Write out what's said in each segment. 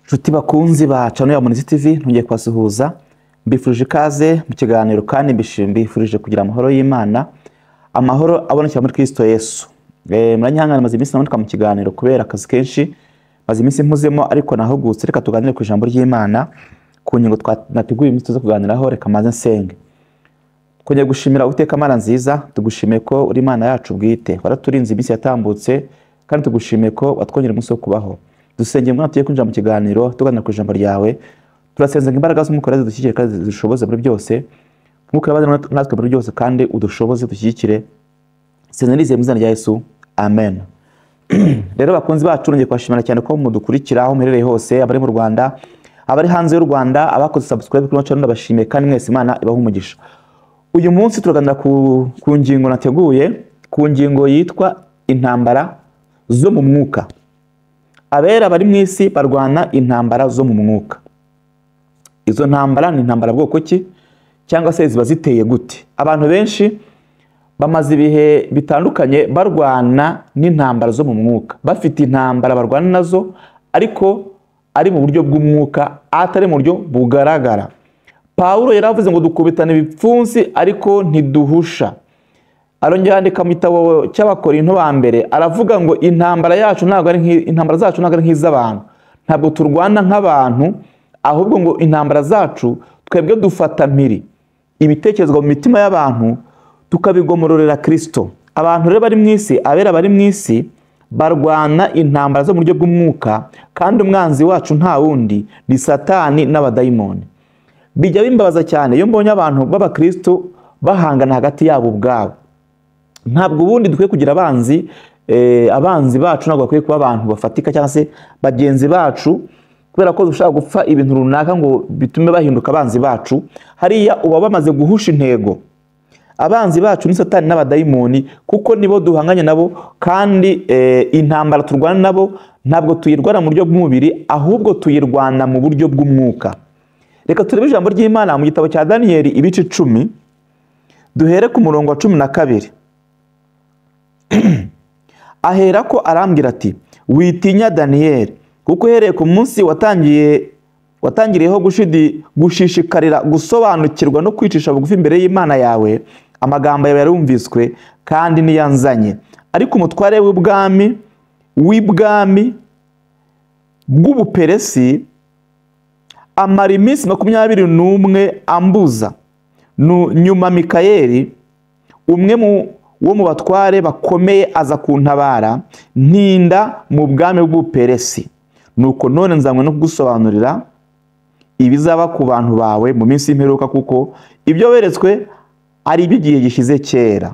Nshuti bakunzi ba Channel ya Munisi TV ntugiye kwasuhuza mbifurije ikaze mu kiganiro kandi mbifurije kugira amahoro y'Imana, amahoro abonekera muri Kristo Yesu. Muranyihangana maze iminsi namuka mu kiganiro kubera akazi kenshi maze iminsi mpuzemo, ariko nahugutse reka tuganire ku ijambo ry'Imana ku ngingo twanateguye iminsi zo kuganiraho. Reka maze nsenge. Kongera gushimira uteka Mana nziza, tugushimiye ko uri Imana yacu bwite, waraturinze iminsi yatambutse, kandi tugushimiye ko watwongera umunsi wo kubaho. Dusengeye mwana tugiye kwinjira mu kiganiro tuganira ku ijambo ryawe. Turasenze imbaraga z'umukora zidushyigikire kandi zishoboze muri byose, mwuka w'Imana natwe muri byose kandi udushoboze dushyigikire. Senerize mu izina rya Yesu, amen. Rero bakunzi bacu ngiye kwashimira cyane ko mudukurikira aho muherereye hose, abari mu Rwanda, abari hanze y'u Rwanda, abakoze subscribe kuri channel ndabashimiye kandi mwese Imana ibaha umugisha. Uyu munsi turaganira ku ngingo nateguye, ku ngingo yitwa intambara zo mu mwuka. Abera bari mu isi barwana intambara zo mu mwuka. Izo ntambara ni intambara bwoko ki, cyangwa se ziba ziteye gute? Abantu benshi bamaze ibihe bitandukanye barwana n'intambara zo mu mwuka, bafite intambara barwana nazo, ariko ari mu buryo bw'umwuka, atari mu buryo bugaragara. Paulo yaravuze ngo dukubitana ibipfunsi ariko ntiduhusha. Arongera yandika mu gitabo cy'Abakorinto ba mbere aravuga ngo intambara yacu ntabwo ari intambara zacu ntabwo ari nk'iz'abantu, ntabwo turwana nk'abantu, ahubwo ngo intambara zacu twebwe dufata mpiri ibitekerezwa mu mitima y'abantu tukabigomororera Kristo. Abantu rero bari mu isi, abera bari mu isi barwana intambara zo mu buryo bw'umwuka, kandi umwanzi wacu nta wundi ni Satani n'abadayimoni. Bijya bimbabaza cyane iyo mbonye abantu b'Abakristo bahangana hagati yabo ubwabo. Ntabwo ubundi dukwiye kugira abanzi, abanzi bacu ntabwo bakwiye kuba abantu bafatika cyangwa se bagenzi bacu, kubera ko dushaka gupfa ibintu runaka ngo bitume bahinduka abanzi bacu. Hariya uba bamaze guhusha intego. Abanzi bacu ni Satani n'abadayimoni, kuko nibo duhanganye nabo, kandi intambara turwana nabo ntabwo tuyirwana mu buryo bw'umubiri, ahubwo tuyirwana mu buryo bw'umwuka. Reka turebe ijambo ry'Imana mu gitabo cya Daniyeli ibice 10, duhere ku murongo wa 12. Ahera ko arambwira ati, witinya Daniyeli, kuko uhereye ku munsi watangiriyeho gushishikarira gusobanukirwa no kwicisha bugufi imbere y'Imana yawe, amagambo yawe yarumviswe kandi niyanzanye. Ariko umutware w'ubwami bw'Ubuperesi amara iminsi 21 ambuza. Nyuma Mikayeli umwe wo mu batware bakomeye aza kuntabara, ntinda mu bwami bw'Ubuperesi. Nuko none nzanywe no kugusobanurira ibizaba ku bantu bawe mu minsi y'imperuka, kuko ibyo weretswe ari iby'igihe gishize kera.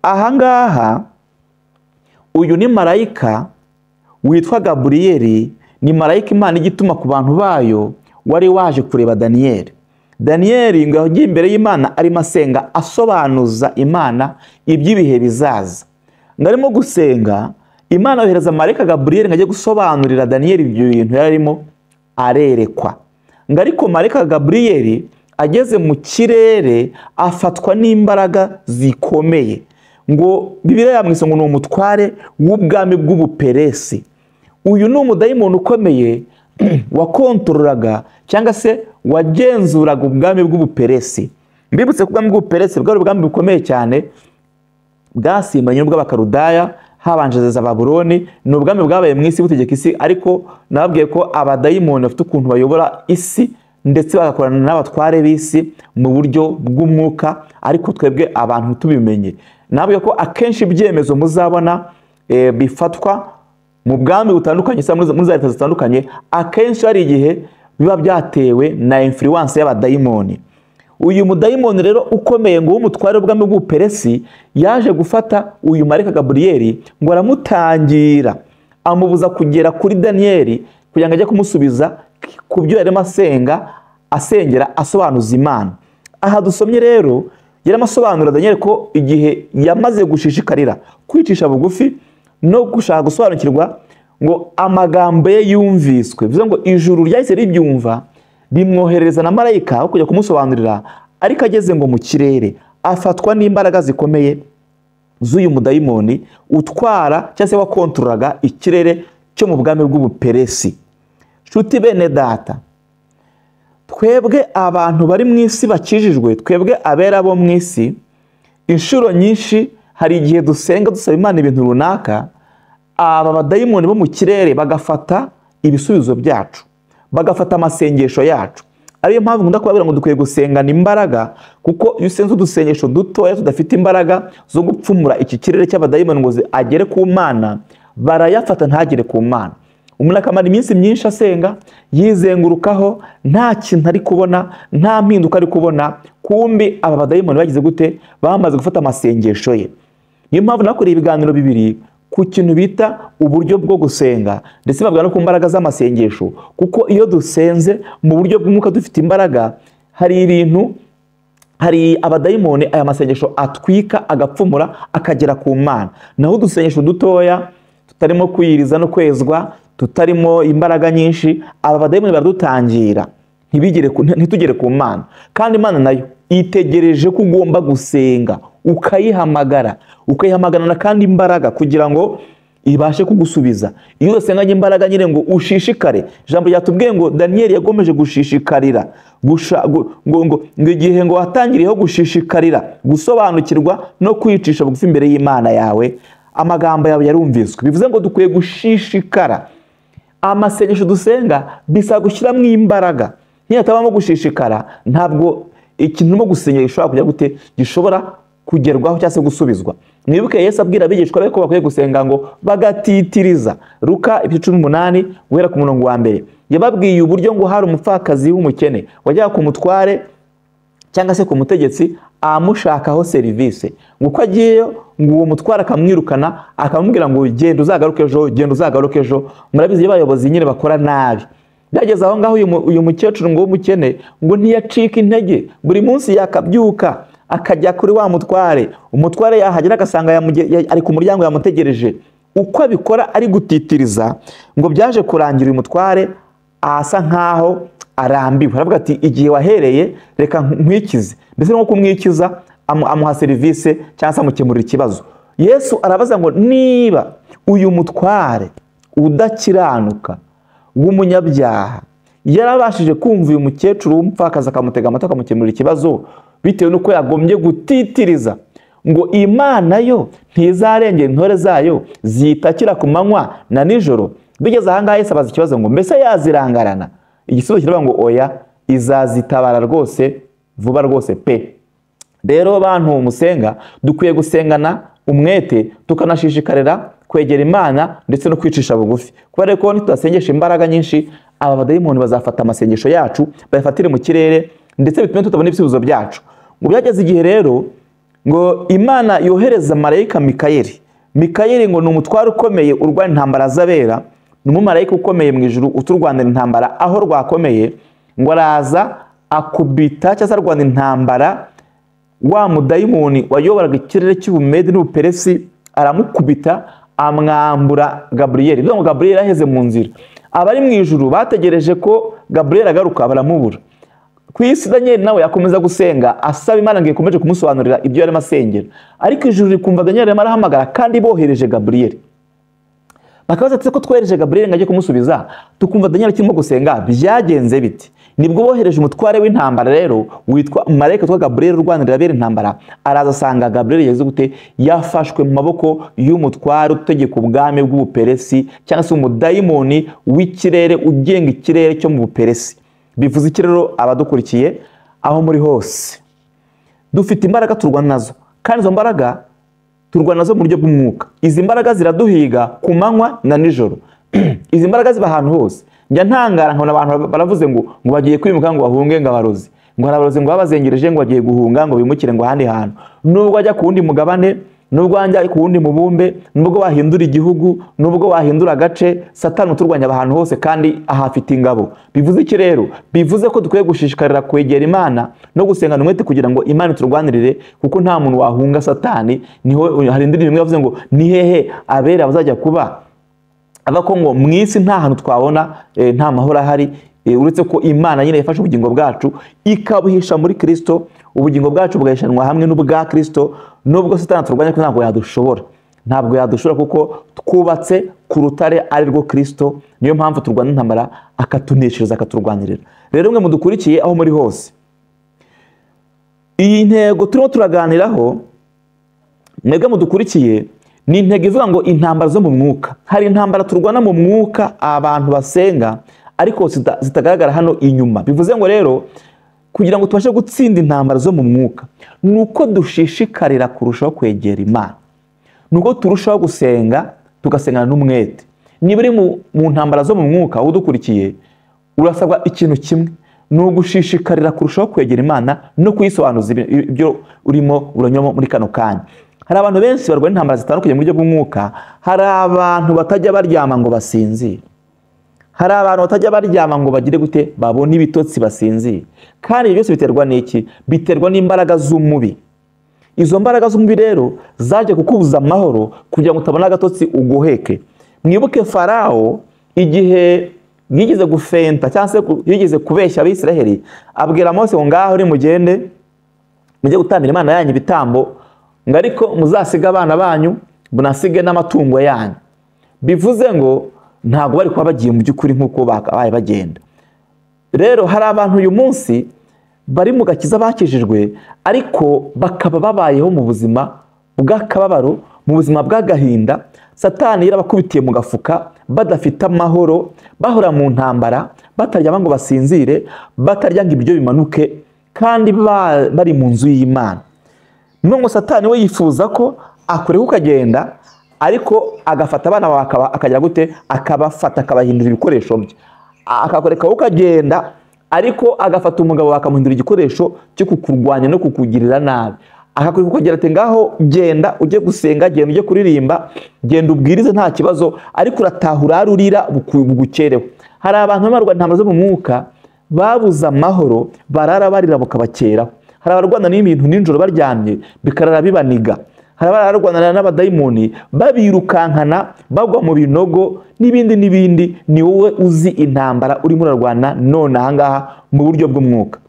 Ahangaha uyu ni marayika witwa Gaburiyeli, ni marayika Imana igituma ku bantu bayo, wari waje kureba Daniyeli. Daniyeli ngo yagiye imbere y'Imana arimo asenga, asobanuza Imana iby'ibihe bizaza. Ngo arimo gusenga, Imana yohereza marayika Gaburiyeli ngo ajye gusobanurira Daniyeli ibyo bintu yarimo arerekwa. Ngo ariko marayika Gaburiyeli ageze mu kirere afatwa n'imbaraga zikomeye. Ngo Bibiliya yamwise ngo ni umutware w'ubwami bw'Ubuperesi. Uyu ni umudayimoni ukomeye wakontorolaga cyangwa se wagenzuraga ubwami bw'Ubuperesi. Mbibutse ko ubwami bw'Ubuperesi bwari ubwami bukomeye cyane, bwasimbanye n'ubw'Abakarudaya habanje za Babuloni. Ni ubwami bwabaye mu isi butegeka isi, ariko nababwiye ko abadayimoni bafite ukuntu bayobora isi, ndetse bagakorana n'abatware b'isi mu buryo bw'umwuka, ariko twebwe abantu tubimenye. Nababwiye ko akenshi ibyemezo muzabona bifatwa mu bwami butandukanye, muri za leta zitandukanye, akenshi hari igihe biba byatewe na influence y'abadayimoni. Uyu mudayimoni rero ukomeye ngo w'umutware w'ubwami bw'Ubuperesi yaje gufata uyu marayika Gaburiyeli ngo aramutangira, amubuza kugera kuri Daniyeli kugira ngo ajye kumusubiza ku byo yarimo asengera asobanuza Imana. Aha dusomye rero yarimo asobanura Daniyeli ko igihe yamaze gushishikarira kwicisha bugufi no gushaka gusobanukirwa, ngo amagambo ye yumviswe. Bivuze ngo ijuru ryahise ribyumva, rimwoherereza na marayika wo kujya kumusobanurira, ariko ageze ngo mu kirere afatwa n'imbaraga zikomeye z'uyu mudayimoni utwara cyangwa se wakontorolaga ikirere cyo mu bwami bw'Ubuperesi. nshuti bene data, twebwe abantu bari mu isi bakijijwe, twebwe abera bo mu isi, inshuro nyinshi hari igihe dusenga dusaba Imana ibintu runaka, aba badayimoni bo mu kirere bagafata ibisubizo byacu, bagafata amasengesho yacu. Ariyo mpamvu nkunda kubabwira ngo dukwiye gusengana imbaraga, kuko iyo usenze udusengesho dutoya tudafite imbaraga zo gupfumura iki kirere cy'abadayimoni ngo agere ku Mana, barayafata ntagere ku Mana. Umuntu akamara iminsi myinshi asenga, yizengurukaho, nta kintu ari kubona, nta mpinduka ari kubona, kumbi aba badayimoni bagize gute? Bamaze gufata amasengesho ye. Niyo mpamvu nakoreye ibiganiro bibiri ku kintu bita uburyo bwo gusenga, ndetse babwira no ku mbaraga z'amasengesho, kuko iyo dusenze mu buryo bw'umwuka dufite imbaraga, hari abadayimoni aya masengesho atwika, agapfumura, akagera ku Mana. Naho udusengesho dutoya tutarimo kwiyiriza no kwezwa, tutarimo imbaraga nyinshi, aba badayimoni baradutangira ntitugere ku Mana. Kandi Imana nayo itegereje ko ugomba gusenga, ukayihamagara kandi imbaraga kugira ngo ibashe kugusubiza. Iyo udasenganye imbaraga nyine ngo ushishikare, ijambo ryatubwiye ngo Daniyeli yagomeje gushishikarira, ngo igihe ngo watangiriyeho gushishikarira, gusobanukirwa no kwicisha bugufi imbere y'Imana yawe, amagambo yawe yarumviswe. Bivuze ngo dukwiye gushishikara. Amasengesho dusenga bisa gushyiramo imbaraga. Niyo atabamo gushishikara, ntabwo ikintu no gusenga gishobora kujya gute, gishobora kugerwaho cyangwa se gusubizwa. Mwibuke Yesu abwira abigishwa be ko bakwiye gusenga ngo bagatitiriza. Luka 18 guhera ku murongo wa mbere, yababwiye uburyo ngo hari umupfakazi w'umukene wajyaga ku mutware cyangwa se ku mutegetsi amushakaho serivisi, ngo uko agiyeyo ngo uwo mutware akamwirukana, akamubwira ngo genda uzagaruke ejo, genda uzagaruke ejo. Murabizi abayobozi nyine bakora nabi. Byageze aho ngaho uyu mukecuru ngo w'umukene ngo ntiyacika intege, buri munsi yakabyuka akajya kuri wa mutware. Umutware yahagera agasanga ari ku muryango yamutegereje. Uko abikora ari gutitiriza, ngo byaje kurangira uyu mutware asa nkaho arambiwe. Aravuga ati igihe wahereye reka nkwikize. Ndetse no kumwikiza amuha serivisi cyangwa se amukemurira ikibazo. Yesu arabaza ngo niba uyu mutware udakiranuka w'umunyabyaha yarabashije kumva uyu mukecuru w'umupfakazi akamutega amatwi akamukemurira ikibazo, bitewe n'uko yagombye gutitiriza, ngo Imana yo ntizarengera intore zayo zitakira ku manywa na nijoro. Bigeze aha ngaha Yesu abaza ikibazo ngo mbese yazirangarana? Igisubizo kiravuga ngo oya, izazitabara rwose, vuba rwose pe. Rero bantu musenga, dukwiye gusengana umwete, tukanashishikarira kwegera Imana ndetse no kwicisha bugufi, kubera ko nitudasengesha imbaraga nyinshi, aba badayimoni bazafata amasengesho yacu bayafatire mu kirere, ndetse bitume tutabona ibisubizo byacu. Ngo byageze igihe rero ngo Imana yohereza marayika Mikayeli ngo ni umutware ukomeye urwanya intambara z'abera, ni umumarayika ukomeye mu ijuru uturwanira intambara aho rwakomeye. Ngo araza akubita cyangwa se arwana intambara wa mudayimoni wayoboraga ikirere cy'Ubumedi n'Ubuperesi, aramukubita amwambura Gaburiyeli. Bivuga ngo Gaburiyeli aheze mu nzira, abari mu ijuru bategereje ko Gaburiyeli agaruka, baramubura. Ku isi Daniyeli nawe yakomeza gusenga asaba Imana ngo ikomeje kumusobanurira ibyo yarimo asengera, ariko ijuru rikumva Daniyeli arimo arahamagara kandi bohereje Gaburiyeli. Bakabaza ati ko twohereje Gaburiyeli ngo ajye kumusubiza, tukumva Daniyeli kirimo gusenga, byagenze biti? Nibwo bohereje umutware w'intambara rero witwa marayika witwa Gaburiyeli urwanirira abera intambara. Araza asanga Gaburiyeli yeze gute, yafashwe mu maboko y'umutware utegeka ubwami bw'Ubuperesi cyangwa se umudayimoni w'ikirere ugenga ikirere cyo mu Buperesi. Bivuze iki rero abadukurikiye aho muri hose? Dufite imbaraga turwana nazo, kandi izo mbaraga turwana nazo mu buryo bw'umwuka. Izi mbaraga ziraduhiga ku manywa na nijoro. Izi mbaraga ziba ahantu hose. Njya ntangara nkabona abantu baravuze ngo bagiye kwimuka ngo bahunge ngo abarozi, ngo abarozi ngo babazengereje ngo bagiye guhunga ngo bimukire ngo ahandi hantu. Nubwo wajya ku wundi mugabane, nubwo wajya ku wundi mubumbe, nubwo wahindura igihugu, nubwo wahindura agace, Satani uturwanya ahantu hose kandi ahafite ingabo. Bivuze iki rero? Bivuze ko dukwiye gushishikarira kwegera Imana no gusengana umwete kugira ngo Imana turwanirire, kuko nta muntu wahunga Satani. Niho hari indirimbo imwe yavuze ngo ni hehe abera bazajya kuba, abako ngo mu isi nta hantu twabona nta mahoro ahari, uretse ko Imana nyine yafashe ubugingo bwacu ikabuhisha muri Kristo. Ubugingo bwacu bwahishanwa hamwe n'ubwa Kristo, nubwo Satani turwanya ko ntabwo yadushobora kuko twubatse ku rutare ari rwo Kristo. Niyo mpamvu turwana intambara akatuneshereza, akaturwanirira. Rero mwe mudukurikiye aho muri hose, iyi ntego turimo turaganiraho, mwebwe mudukurikiye, ni intego ivuga ngo intambara zo mu mwuka. Hari intambara turwana mu mwuka abantu basenga ariko zitagaragara hano inyuma. Bivuze ngo rero kugira ngo tubashe gutsinda intambara zo mu mwuka, nuko dushishikarira kurushaho kwegera Imana, nuko turushaho gusenga, tugasengana n'umwete. Niba uri mu ntambara zo mu mwuka udukurikiye, urasabwa ikintu kimwe, ni ugushishikarira kurushaho kwegera Imana no kuyisobanuza ibyo urimo uranyuramo muri kano kanya. Hari abantu benshi barwana intambara zitandukanye mu buryo bw'umwuka. Hari abantu batajya baryama ngo basinzire, hari abantu batajya baryama ngo bagire gute, babone ibitotsi basinzire. Kandi byose biterwa n'iki? Biterwa n'imbaraga z'umubi. Izo mbaraga z'umubi rero zaje kukubuza amahoro kugira ngo utabona agatotsi ugoheke. Mwibuke Farawo igihe yigeze gufenta cyangwa se yigeze kubeshya Abisiraheli, abwira Mose ngo ngaho uri mugende mujye gutambira Imana yanyu ibitambo, ngo ariko muzasiga abana banyu, munasige n'amatungo yanyu. Bivuze ngo ntabwo bari kuba bagiye mu by'ukuri nk'uko bakabaye bagenda. Rero hari abantu uyu munsi bari mu gakiza bakijijwe, ariko bakaba babayeho mu buzima bw'akababaro, mu buzima bw'agahinda. Satani yarabakubitiye mu gafuka, badafite amahoro, bahora mu ntambara, bataryama ngo basinzire, batarya ngo ibiryo bimanuke, kandi bari mu nzu y'Imana. None Satani we yifuza ko akureka ukagenda, ariko agafata abana bawe akagira gute, akabafata akabahindura ibikoresho bye. Akakureka ukagenda, ariko agafata umugabo bakamuhindura igikoresho cyo kukurwanya no kukugirira nabi. Akakureka ukagera ati ngaho genda ujye gusenga, genda ujye kuririmba, genda ubwirize nta kibazo, ariko uratahura urira bugukereho. Hari abantu barwana intambara zo mu mwuka babuza amahoro, barara barira bukabakeraho. Hari abarwana n'ibintu nijoro baryamye bikarara bibaniga. Hari abarwana n'abadayimoni babirukankana bagwa mu binogo n'ibindi. Ni wowe uzi intambara urimo urarwana none ahangaha mu buryo bw'umwuka.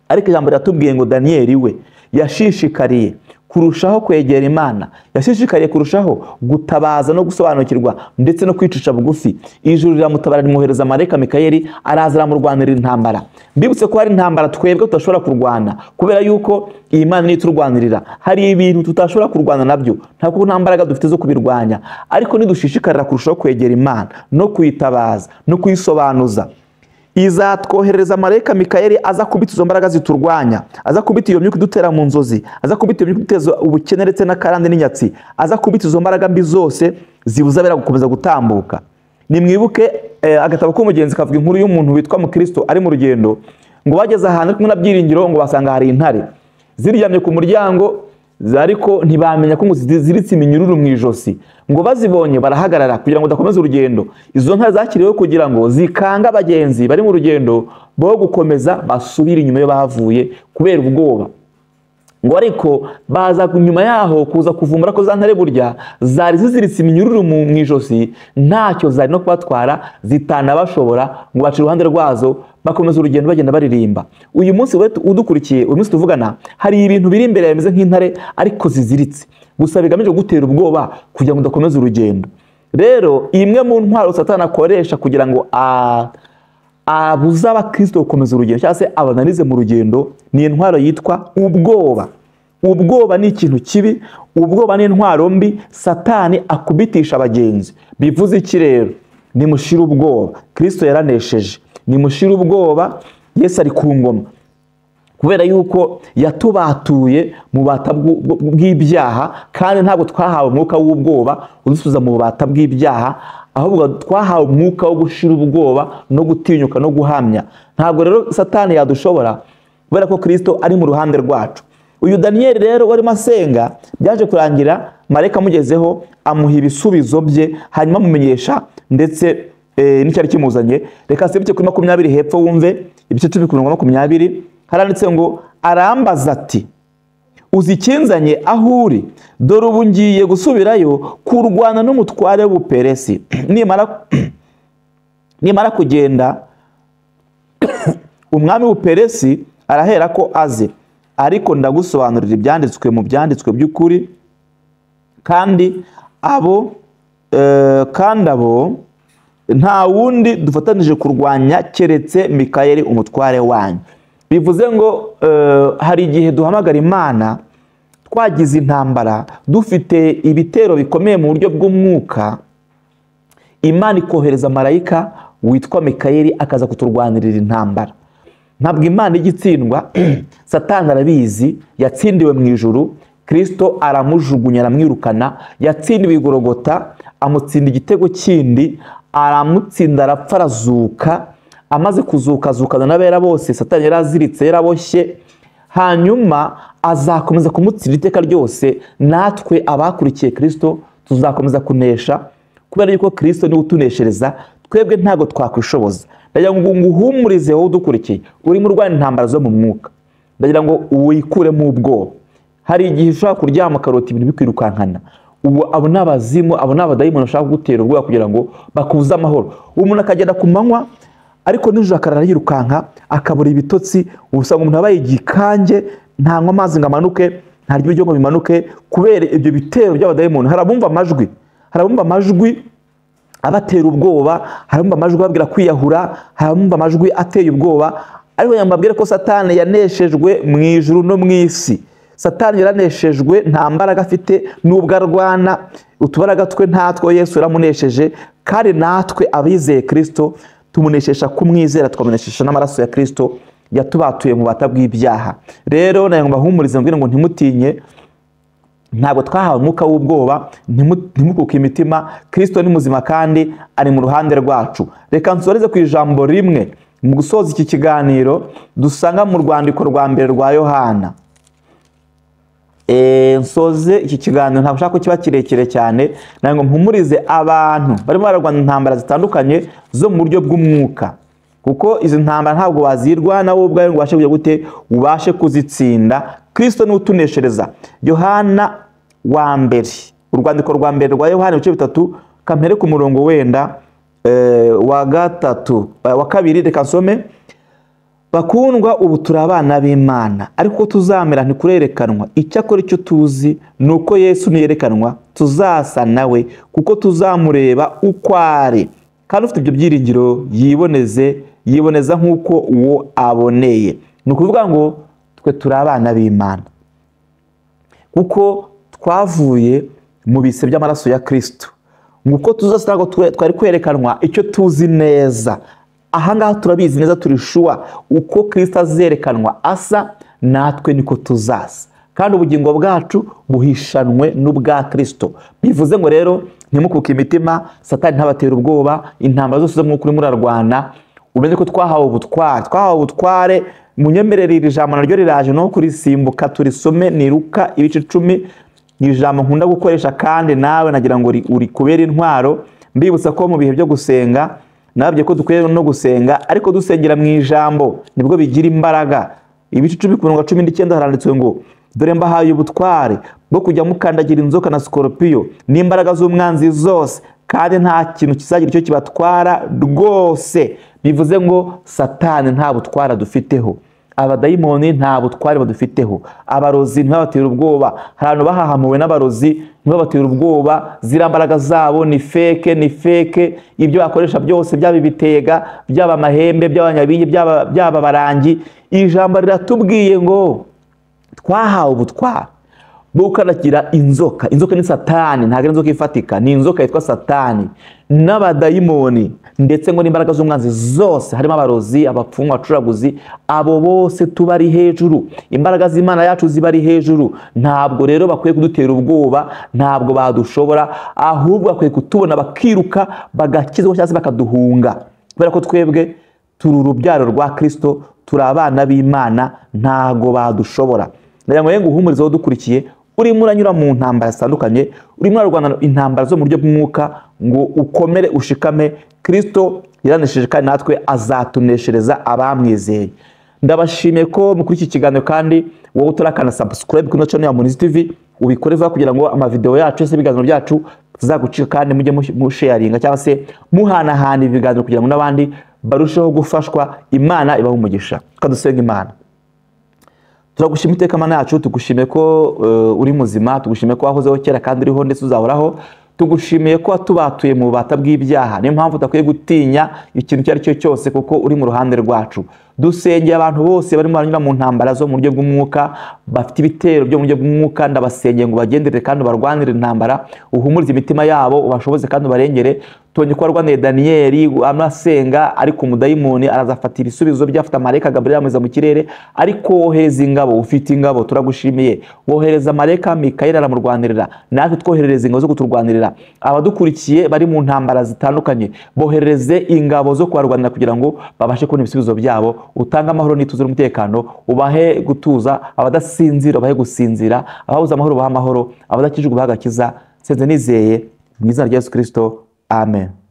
Ariko ijambo riratubwiye ngo Daniyeli we yashishikariye kurushaho kwegera Imana, yashishikariye kurushaho gutabaza no gusobanukirwa ndetse no kwicisha bugufi. Ijuru riramutabara, rimwohereza marayika Mikayeli, araza aramurwanirira intambara. Mbibutse ko hari intambara twebwe tutashobora kurwana, kubera yuko iyi Mana niyo turwanirira. Hari ibintu tutashobora kurwana nabyo, ntabwo nta mbaraga dufite zo kubirwanya, ariko nidushishikarira kurushaho kwegera Imana no kuyitabaza no kuyisobanuza, izatwoherereza marayika Mikayeli aza kubita izo mbaraga ziturwanya, aza kubita iyo myuka idutera mu nzozi, aza kubita iyo myuka iduteza ubukene ndetse n'akarande n'inyatsi, aza kubita izo mbaraga mbi zose zibuza abera gukomeza gutambuka. Nimwibuke agatabo k'umugenzi kavuga inkuru y'umuntu witwa Mukristo ari mu rugendo, ngo bageze ahantu ari kumwe na Byiringiro, ngo basanga hari intare ziryamye ku muryango, ariko ntibamenya ko ziritse iminyururu mu ijosi. Ngo bazibonye barahagarara kugira ngo dakomeza urugendo. Izo ntare zakiriweho kugira ngo zikanga abagenzi bari mu rugendo bo gukomeza basubira inyuma yo bavuye kubera ubwoba. Ngo ariko baza nyuma yaho kuza kuvumbura ko za ntare burya zari ziziritse iminyururu mu ijosi, ntacyo zari no kubatwara, zitanabashobora, ngo bace iruhande rwazo bakomeza urugendo bagenda baririmba. Uyu munsi udukurikiye, uyu munsi tuvugana, hari ibintu biri imbere bimeze nk'intare ariko ziziritse, gusa bigamije gutera ubwoba kugira ngo udakomeza urugendo. Rero imwe mu ntwaro Satani akoresha kugira ngo abuza abakristo gukomeza urugendo cyangwa se abananize mu rugendo, ni intwaro yitwa ubwoba. Ubwoba ni ikintu kibi, ubwoba ni intwaro mbi Satani akubitisha abagenzi. Bivuze iki rero? Nimushire ubwoba, Kristo yaranesheje. Nimushire ubwoba, Yesu ari ku ngoma, kubera yuko yatubatuye mu bubata bw'ibyaha, kandi ntabwo twahawe umwuka w'ubwoba udusubiza mu bubata bw'ibyaha, ahubwo twahawe umwuka wo gushira ubwoba no gutinyuka no guhamya. Ntabwo rero Satani yadushobora, kubera ko Kristo ari mu ruhande rwacu. Uyu Daniyeli rero warimo asenga, byaje kurangira marayika amugezeho amuha ibisubizo bye, hanyuma amumenyesha ndetse n'icyari kimuzanye. Reka sibice kuri 20 hepfo wumve ibice 10:20 haranditse ngo arambaza ati uzi ikinzanye aho uri? Dore ubu ngiye gusubirayo kurwana n'umutware w'Ubuperesi. Nimara kugenda umwami w'Ubuperesi arahera ko aze, ariko ndagusobanurira ibyanditswe mu byanditswe by'ukuri, kandi abo kandi abo nta wundi dufatanije kurwanya keretse Mikayeli umutware wanyu. Bivuze ngo hari igihe duhamagara Imana twagize intambara, dufite ibitero bikomeye mu buryo bw'umwuka, Imana ikohereza marayika witwa Mikayeli akaza kuturwanirira intambara. Ntabwo Imana igitsindwa, Satani arabizi, yatsindiwe mu ijuru, Kristo aramujugunya aramwirukana, yatsindiwe i Golgota, amutsinda igitego kindi, aramutsinda arapfa arazuka, amaze kuzuka azukana n'abera bose Satani yaraziritse yaraboshye, hanyuma azakomeza kumutsinda iteka ryose. Natwe abakurikiye Kristo tuzakomeza kunesha, kubera yuko Kristo niwe utuneshereza, twebwe ntago twakwishoboza. Ndagira ngo nguhumurize wowe udukurikiye uri mu rwanda intambara zo mu mwuka, ndagira ngo wikuremo ubwoba. Hari igihe ushobora kuryama karota ibintu bikwirukankana, abo n'abazimu, abo n'abadayimoni bashaka kugutera ubwoba kugira ngo bakubuze amahoro. Umuntu akagenda ku manywa ariko nijoro akarara yirukanka akabura ibitotsi, usanga umuntu abaye igikange, ntanywa amazi ngo amanuke, ntarya ibiryo ngo bimanuke, kubera ibyo bitero by'abadayimoni. Harabumva amajwi abatera ubwoba, harabumva amajwi babwira kwiyahura, harabumva amajwi ateye ubwoba. Ariko nyambabwire ko Satani yaneshejwe mu ijuru no mu isi. Satani yaraneshejwe, nta mbaraga afite, nubwo arwana utubaraga twe ntatwo Yesu yaramunesheje. Kandi natwe abizeye Kristo tumuneshisha kumwizera, tukamuneshisha n'amaraso ya Kristo yatubatuye mu bata bw'ibyaha. Rero nayo mbahumurize mbwire ngo ntimutinye, ntabwo twahawe umwuka w'ubwoba, ntimukuke imitima. Kristo ni muzima kandi ari mu ruhande rwacu. Reka nsoreze ku ijambo rimwe mu gusoza iki kiganiro dusanga mu rwandiko rwa mbere rwa Yohana. Nsoze iki kiganiro, ntabwo ushaka ko kiba kirekire cyane, nayo mpumurize abantu barimo bararwana intambara zitandukanye zo mu buryo bw'umwuka, kuko izi ntambara ntabwo wazirwana wowe ubwawe ngo ubashe kujya gute ubashe kuzitsinda. Kristo niwe utuneshereza. Yohana wa mbere, urwandiko rwa mbere rwa Yohana ibice 3, kampere ku murongo wenda wa kabiri, reka nsome. Bakundwa, ubu turi abana b'Imana, ariko tuzamera ntikurerekanwa. Icyakora icyo tuzi nuko Yesu niyerekanwa tuzasa nawe, kuko tuzamureba uko ari. Kandi ufite ibyo byiringiro yiboneza nk'uko uwo aboneye. Ni ukuvuga ngo twe turi abana b'Imana kuko twavuye mu bise by'amaraso ya Kristo. Nguko tuzasa ntabwo twari kwerekanwa, icyo tuzi neza. Ahangaha turabizi neza, turi shuwa uko Kristo azerekanwa asa, natwe niko tuzasa, kandi ubugingo bwacu buhishanwe n'ubwa Kristo. Bivuze ngo rero ntimukuke imitima, Satani ntabatera ubwoba. Intambara zose zo mwuka urimo urarwana, umenye ko twahawe ubutware. Munyemerere iri jambo naryo riraje no kurisimbuka turisome. Ni Luka ibice 10, ni ijambo nkunda gukoresha kandi nawe nagira ngo uri kubera intwaro. Mbibutsa ko mu bihe byo gusenga nababye ko dukwiye no gusenga, ariko dusengera mu ijambo nibwo bigira imbaraga. Ibice 10 ku murongo 19 haranditswe ngo dore mbahaye ubutware bwo kujya mukandagira inzoka na sikorupiyo n'imbaraga z'umwanzi zose, kandi nta kintu kizagira icyo kibatwara rwose. Bivuze ngo Satani nta butwara dufiteho, abadayimoni nta butware badufiteho, abarozi ntibabatera ubwoba. Hari abantu bahahamuwe n'abarozi ntibabatera ubwoba, zira mbaraga zabo ni feke. Ibyo bakoresha byose, byaba ibitega, byaba amahembe, byaba abanyabingi, byaba barangi. Ijambo riratubwiye ngo twahawe ubutware bwo gukandagira inzoka. Inzoka ni Satani, ntabwo ari inzoka ifatika, ni inzoka yitwa Satani, n'abadayimoni, ndetse ngo n'imbaraga z'umwanzi zose, harimo abarozi, abapfumu, abacuraguzi. Abo bose tubari hejuru, imbaraga z'Imana yacu zibari hejuru. Ntabwo rero bakwiye kudutera ubwoba, ntabwo badushobora, ahubwo bakwiye kutubona bakiruka bagakizwa cyangwa se bakaduhunga, kubera ko twebwe turi urubyaro rwa Kristo, turi abana b'Imana, ntabwo badushobora. Ndagira ngo nguhumurize dukurikiye, urimo uranyura mu ntambara zitandukanye, urimo urarwana intambara zo mu buryo bw'umwuka, ngo ukomere ushikame. Kristo yaranesheje kandi natwe azatuneshereza abamwizeye. Ndabashimiye ko muri iki kiganiro, kandi wowe utarakana subscribe kuri channel ya Munizi TV ubikore vuba, kugira ngo amavideo yacu yose ibiganiro byacu tuzagucika, kandi mujye musharinga cyangwa se muhanahana ibiganiro kugira ngo n'abandi barusheho gufashwa. Imana ibahe umugisha. Kadusenga Imana. Turagushimira iteka Mana yacu, tugushimiye ko uri muzima, tugushimiye ko wahozeho kera kandi uriho ndetse uzahoraho. tugushimiye ko watubatuye mu bubata bw'ibyaha, niyo mpamvu utakwiye gutinya ikintu icyo ari cyo cyose kuko uri mu ruhande rwacu. Dusengeye abantu bose barimo baranyura mu ntambara zo mu buryo bw'umwuka, bafite ibitero byo mu buryo bw'umwuka, ndabasengeye ngo bagendere kandi barwanire intambara, uhumurize imitima yabo, ubashoboze kandi ubarengere. Tubonye ko warwaniye Daniyeli amasenga ariko umudayimoni arazafata ibisubizo byafite marayika Gabriel ameza mu kirere, ariko wohereza ingabo, ufite ingabo, turagushimiye. Wohereza marayika Mikayeli aramurwanirira, natwe twoherereza ingabo zo kuturwanirira. Abadukurikiye bari mu ntambara zitandukanye, boherereze ingabo zo kubarwanira kugira ngo babashe kubona ibisubizo byabo. Utanga amahoro n'ituze n'umutekano, ubahe gutuza, abadasinzira ubahe gusinzira, ababuze amahoro ubahe amahoro, abadakijijwe ubahe agakiza. Senze nizeye mu izina rya Yesu Kristo, amen.